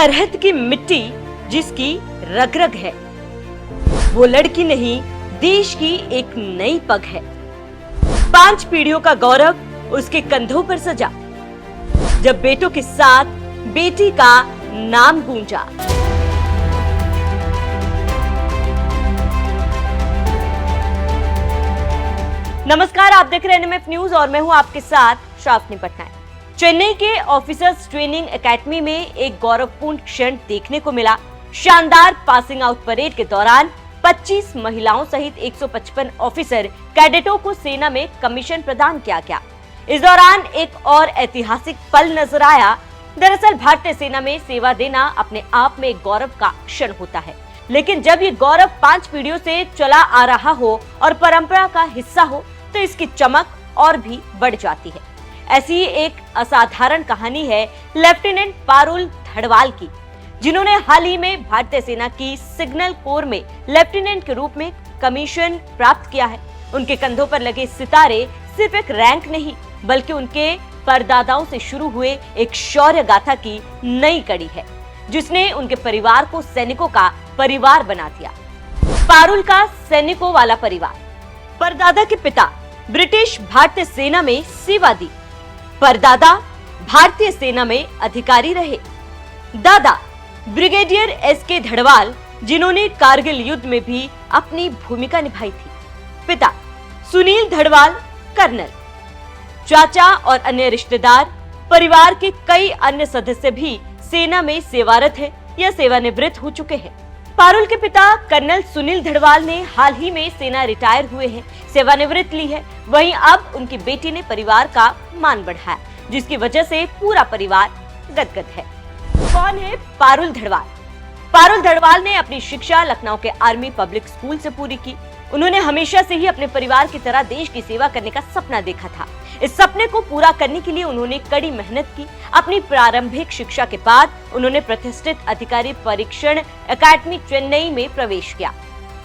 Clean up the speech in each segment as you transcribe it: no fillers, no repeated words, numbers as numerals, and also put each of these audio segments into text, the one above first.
सरहद की मिट्टी जिसकी रग रग है, वो लड़की नहीं देश की एक नई पग है। 5 पीढ़ियों का गौरव उसके कंधों पर सजा, जब बेटों के साथ बेटी का नाम गूंजा। नमस्कार, आप देख रहे हैं NMF न्यूज और मैं हूं आपके साथ श्रावणी पटनायक। चेन्नई के ऑफिसर्स ट्रेनिंग एकेडमी में एक गौरवपूर्ण क्षण देखने को मिला। शानदार पासिंग आउट परेड के दौरान 25 महिलाओं सहित 155 ऑफिसर कैडेटों को सेना में कमीशन प्रदान किया गया। इस दौरान एक और ऐतिहासिक पल नजर आया। दरअसल भारतीय सेना में सेवा देना अपने आप में एक गौरव का क्षण होता है, लेकिन जब ये गौरव 5 पीढ़ियों से चला आ रहा हो और परंपरा का हिस्सा हो तो इसकी चमक और भी बढ़ जाती है। ऐसी ही एक असाधारण कहानी है लेफ्टिनेंट पारुल धड़वाल की, जिन्होंने हाल ही में भारतीय सेना की सिग्नल कोर में लेफ्टिनेंट के रूप में कमीशन प्राप्त किया है। उनके कंधों पर लगे सितारे सिर्फ एक रैंक नहीं, बल्कि उनके परदादाओं से शुरू हुए एक शौर्य गाथा की नई कड़ी है, जिसने उनके परिवार को सैनिकों का परिवार बना दिया। पारुल का सैनिकों वाला परिवार। परदादा के पिता ब्रिटिश भारतीय सेना में सेवा दी, परदादा भारतीय सेना में अधिकारी रहे, दादा ब्रिगेडियर SK धड़वाल, जिन्होंने कारगिल युद्ध में भी अपनी भूमिका निभाई थी, पिता सुनील धड़वाल कर्नल, चाचा और अन्य रिश्तेदार, परिवार के कई अन्य सदस्य भी सेना में सेवारत हैं या सेवानिवृत्त हो चुके हैं। पारुल के पिता कर्नल सुनील धड़वाल ने हाल ही में सेना रिटायर हुए हैं, सेवानिवृत्त ली है। वहीं अब उनकी बेटी ने परिवार का मान बढ़ाया, जिसकी वजह से पूरा परिवार गदगद है। कौन है पारुल धड़वाल? पारुल धड़वाल ने अपनी शिक्षा लखनऊ के आर्मी पब्लिक स्कूल से पूरी की। उन्होंने हमेशा से ही अपने परिवार की तरह देश की सेवा करने का सपना देखा था। इस सपने को पूरा करने के लिए उन्होंने कड़ी मेहनत की। अपनी प्रारंभिक शिक्षा के बाद उन्होंने प्रतिष्ठित अधिकारी परीक्षण एकेडमी चेन्नई में प्रवेश किया।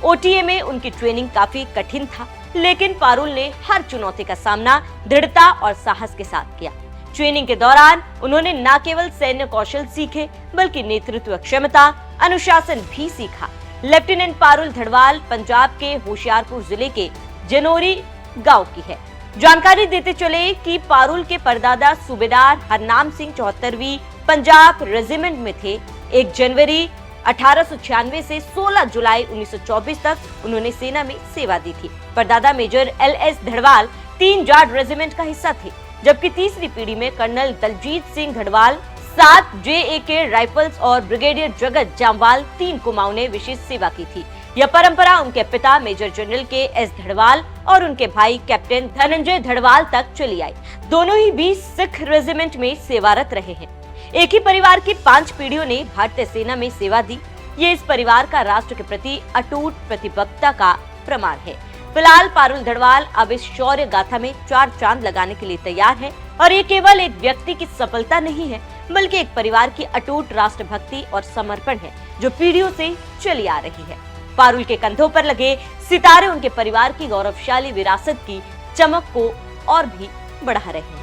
OTA में उनकी ट्रेनिंग काफी कठिन था, लेकिन पारुल ने हर चुनौती का सामना दृढ़ता और साहस के साथ किया। ट्रेनिंग के दौरान उन्होंने न केवल सैन्य कौशल सीखे, बल्कि नेतृत्व क्षमता, अनुशासन भी सीखा। लेफ्टिनेंट पारुल धड़वाल पंजाब के होशियारपुर जिले के जनोरी गांव की है। जानकारी देते चले कि पारुल के परदादा सूबेदार हरनाम सिंह 74वीं पंजाब रेजिमेंट में थे। 1 जनवरी 1896 से 16 जुलाई 1924 तक उन्होंने सेना में सेवा दी थी। परदादा major LS Dhadwal 3 Jat regiment का हिस्सा थे, जबकि तीसरी पीढ़ी में colonel Daljit Singh Dhadwal 7 JAK rifles और ब्रिगेडियर जगत जामवाल 3 कुमाऊं ने विशेष सेवा की थी। यह परंपरा उनके पिता मेजर जनरल KS धड़वाल और उनके भाई कैप्टन धनंजय धड़वाल तक चली आई। दोनों ही 20 सिख रेजिमेंट में सेवारत रहे हैं। एक ही परिवार की 5 पीढ़ियों ने भारतीय सेना में सेवा दी। ये इस परिवार का राष्ट्र के प्रति अटूट प्रतिबद्धता का प्रमाण है। फिलहाल पारुल धड़वाल अब इस शौर्य गाथा में 4 चांद लगाने के लिए तैयार है, और ये केवल एक व्यक्ति की सफलता नहीं है, बल्कि एक परिवार की अटूट राष्ट्रभक्ति और समर्पण है, जो पीढ़ियों से चली आ रही है। पारुल के कंधों पर लगे सितारे उनके परिवार की गौरवशाली विरासत की चमक को और भी बढ़ा रहे हैं।